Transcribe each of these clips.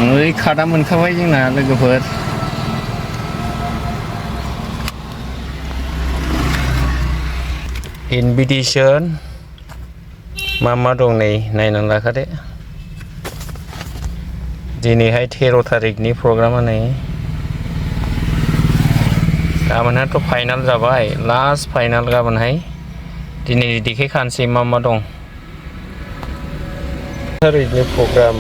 ओइ खादा मोनखाबाय जोंना लोगोफोर इनविटेसन मा दं नै नायनानै लाखादो दिनैहाय 13 तारिखनि प्रग्रामा नै गाबोनहाथ' फाइनाल जाबाय लास्ट फाइनाल गाबोनहाय दिनै देखायखानोसै मा दं तारिखनि programme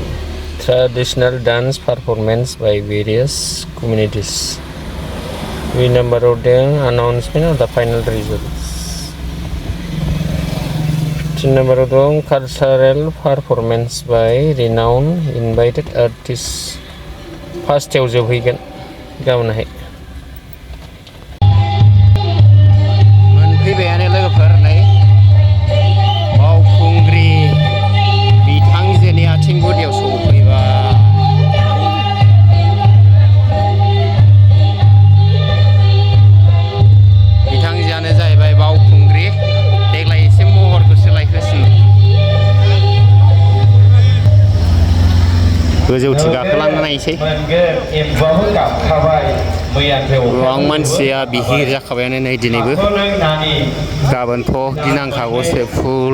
traditional dance performance by various communities we number of the announcement of the final results 3 number of the cultural performance by renowned invited artists first याव जोबहैगोन गाबोनहाय मोनफैबायानो लोगोफोर नै बावखुंग्रि बिथांजोनि आथिं गुदियाव सफैबाय बिथांजोआनो जाहैबाय बावखुंग्रि देग्लाय एसे महरखौ सोलायहोसिनो गोजौथिं गाखोलांना नायसै गोबां मानसिया बिहिर जाखाबायानो नै दिनैबो गाबोनथ' गिनांखागौसो फुल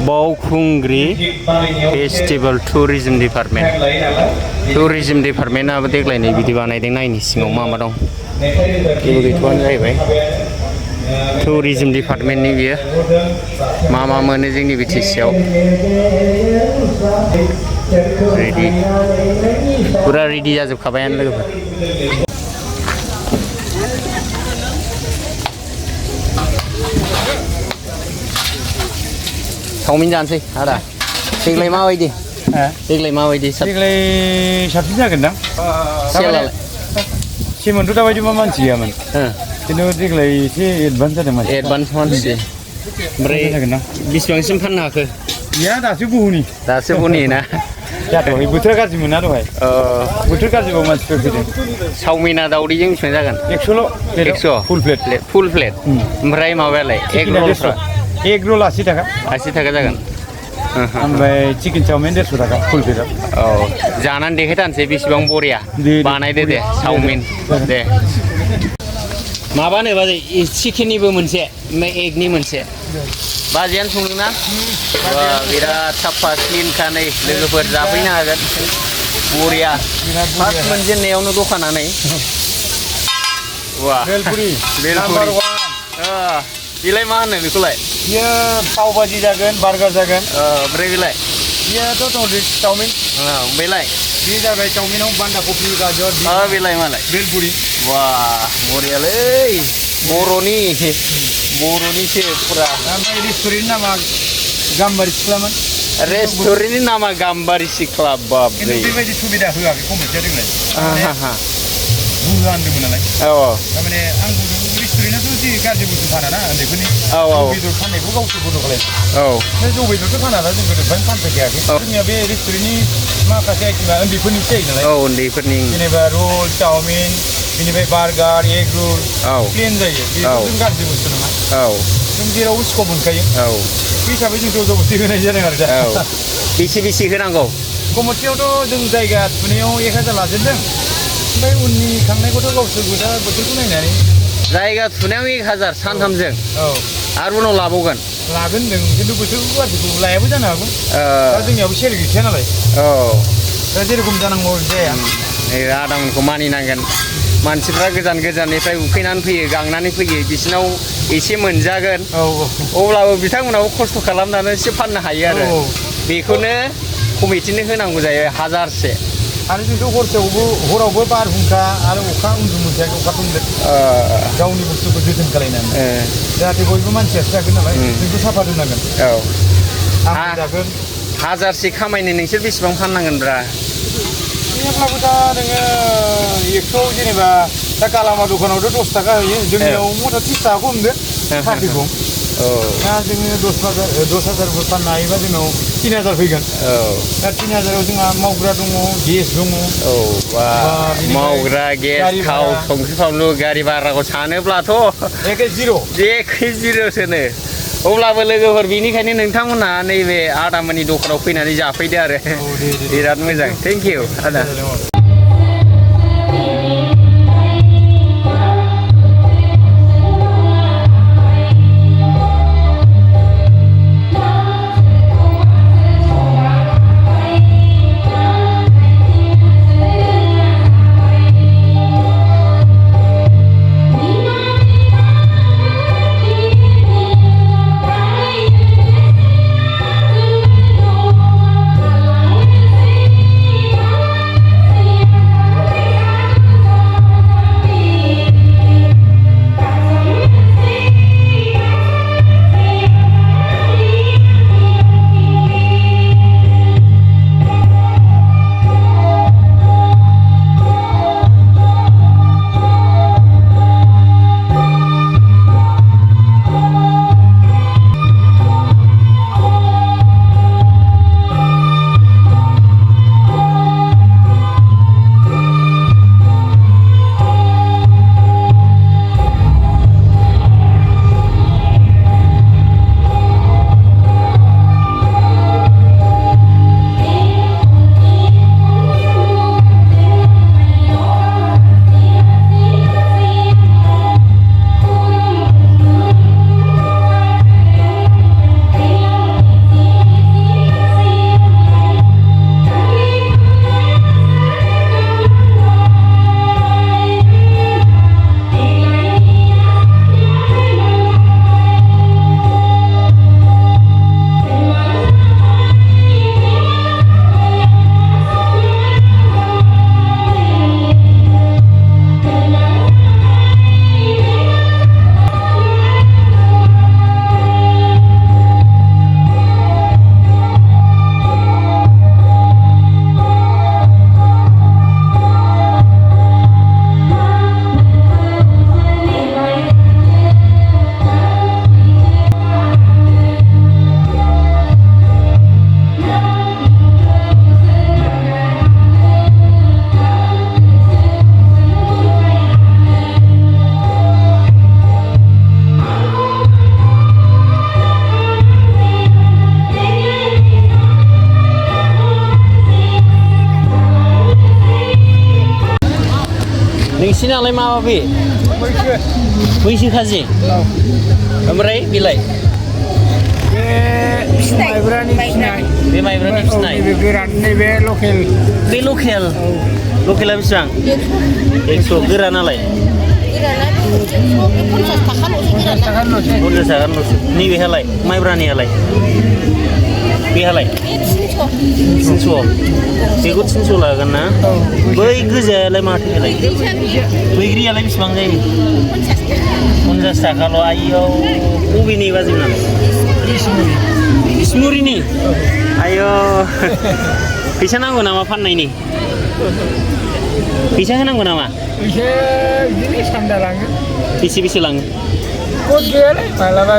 बावखुंग्रि फेस्टिभेल टुरिज्म डिपार्टमेन्टआबो देग्लाय नै बिदि बानायदों नायनि सिङाव मा दं जेबो गैथ'आनो जाहैबाय टुरिज्म डिपार्टमेन्टनि बियो मा मोनो जोंनि BTC आव रेडि पुरा रेडि जाजोबखाबायानो लोगोफोर चावमिन जानोसै आदा देग्लाय माबायदि देग्लाय साबसिन जागोनदां सेमोनथ' दाबायदि मा मानसि गैयामोन खिन्थु देग्लाय एसे एडभान्स जादों मानसि ओमफ्राय बेसेबांसिम फाननो हाखो गैया दासो बुहुनि ना जाथ'वाखै बोथोरा गाज्रि मोना दहाय बोथोर गाज्रिबाबो मानसिफोर फैदों चावमिना दावदैजों बेसेबां जागोन 100 फुल प्लेट ओमफ्राय माबायालाय एग रल 80 थाखा जागोन ओमफ्राय चिकेन चावमिन 150 थाखा फुल प्लेटआव औ जानानै देखायथारनोसै बेसेबां बरिया बानायदो दे चावमिन दे माबानो बाजै चिकेननिबो मोनसे ओमफ्राय एगनि मोनसे बाजैयानो संदोंना बिराद साफा क्लिनखा नै लोगोफोर जाफैनो हागोन बरिया फार्स्ट मोनजेननायावनो दखाना नै वा बेलपुरि बेलाय मा होनो बेखौलाय बियो पाव भाजि जागोन बार्गार जागोन ओमफ्राय बेलाय बियोथ' चावमिन बेलाय बे जाबाय चावमिनाव बान्दा कफि गाजर बेलाय मालाय बेलपुरि वा बरियालै बर'निसो पुरा ओमफ्राय रेस्टुरेन्टनि नामा गाम्बारि सिख्लामोन रेस्टुरेन्टनि नामा गाम्बारि सिख्ला बाप रे बेबायदि सुबिदा होआखै कमिटिया देग्लाय बुंनो होनदोंमोन नालाय थारमाने आं बुंदों रेस्टुरेन्टआथ' जि गाज्रि बुस्थु फाना उन्दैफोरनि बेदर फाननायखौ गावसोर बन्द' खालामो जौ बेदरथ' फाना जों गोदोनिफ्रायनो फानफैखायाखै जोंनिया बे रेस्टुरेन्टनि माखासे आइटेमा उन्दैफोरनिसो जायो नालाय उन्दैफोरनि जेनेबा रल चावमिन बेनिफ्राय बार्गार एग रल प्लेन जायो बेफोरजों गाज्रि बुस्थु नङा जों जेरावबो स्कप मोनखायो बे हिसाबै जों ज' ज'बस्थि होनाय जादों आरो दा बेसे होनांगौ कमिटियावथ' जों जायगा थुनायाव 1000 लाजेनदों ओमफ्राय उननि खांनायखौथ' गावसोर दा बोथोरखौ नायनानै जायगा थुनायाव 1000 सानथामजों आरो उनाव लागोन जों खिन्थु बोथोरखौ गाज्रिखौ लायाबो जानो हागौ दा जोंनियावबो सेल गैखाया नालाय दा जेरखम जानांगौ जाया आदामोनखौ मानिनांगोन मानसिफ्रा गोजाननिफ्राय उखैनानै फैयो गांनानै फैयो बिसिनाव एसे मोनजागोन अब्लाबो बिथांमोनाबो खस्थ' खालामनानै एसे फाननो हायो आरो बेखौनो कमिटिनो होनांगौ जायो 1000से आरो जोंथ' हरावबो बारहुंखा आरो अखा उन्दुमोनखाया अखा दंदेर गावनि बुस्थुखौ जोथोन खालायनानै जाहाथे बयबो मानसियासो जागोन नालाय जोंथ' साफा दोननांगोन आंबो जागोन 1000से खामायनो नोंसोर बेसेबां फाननांगोनब्रा गैयाब्लाबो दा नोङो 100 जेनेबा दा गालामा दखानावथ' 10 थाखा होयो जोंनियाव मथा 30 थाखाखौ हमदो साख्रिखौ दा जोङो 10,000 फाननो हायोबा जोंनाव 3000 फैगोन दा 3000आव जोंहा मावग्रा दङ गेस दङ मावग्रा गेस थाव संख्रि फानलु गारि भाराखौ सानोब्लाथ' एखे जिर' सोनो अब्लाबो लोगोफोर बिनिखायनो नोंथांमोनहा नैबे आदामोननि दखानाव फैनानै जाफैदो आरो बिराद मोजां थेंक इउ आदा नोंसिनालाय माबा बे मैसो खाजि ओमफ्राय बिलाइ माइब्रानि फिनाय बे माइब्रानि फिनाय बे गोरान नैबे लकेल बे लकेल लकेला बेसेबां 100 गोरानालाय 50 थाखाल'सो 50 थाखाल'सो नैबेहालाय माइब्रानियालाय बेहालाय 300 बेखौ 300 लागोन ना बै गोजायालाय माथो बेलाय बैग्रियालाय बेसेबां जायो 50 थाखाल' आइयाव बबेनि बाजैनालाय बिसमुरिनि आयौ फैसा नांगौ नामा फाननायनि फैसा होनांगौ नामा एसे बिदिनो सान्दा लाङो बेसे लाङो कद गैयालै मालाबा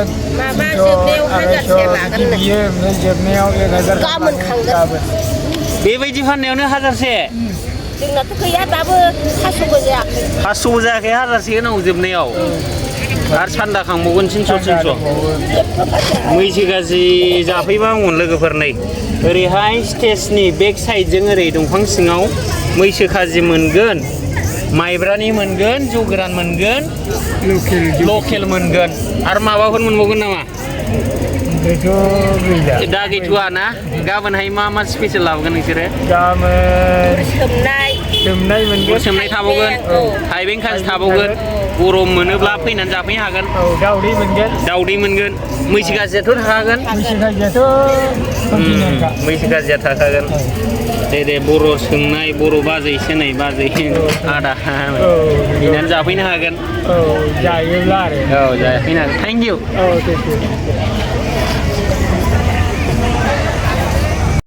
जोबनायाव 1000 गाबोन खांगोन बेबायदि फाननायावनो 1000से जोंनाथ' गैया दाबो 500बो जायाखै 500बो जायाखै 1000से होनांगौ जोबनायाव आरो सान्दा खांबावगोन 300 मैसो गाज्रि जाफैबा हामगोन लोगोफोर नै ओरैहाय स्टेजनि बेक साइडजों ओरै दंफां सिङाव मैसो खाजि मोनगोन माइब्रानि मोनगोन जौ गोरान मोनगोन लकेल मोनगोन आरो माबाफोर मोनबावगोन नामा दा गैथ'आ ना गाबोनहाय मा स्पेसियेल लाबोगोन नोंसोरो सोमनाय मोनगोन सोमनाय थाबावगोन थाइबें खाजि थाबावगोन गरम मोनोब्ला फैनानै जाफैनो हागोन दाउदै मोनगोन मैसो गाजियाथ' थाखागोन मैसो गाजिया थाखागोन दे बर' सोंनाय बर' बाजैसो नै बाजै आदा फैनानै जाफैनो हागोन जायोब्ला आरो जाफैनो हागोन थेंक इउ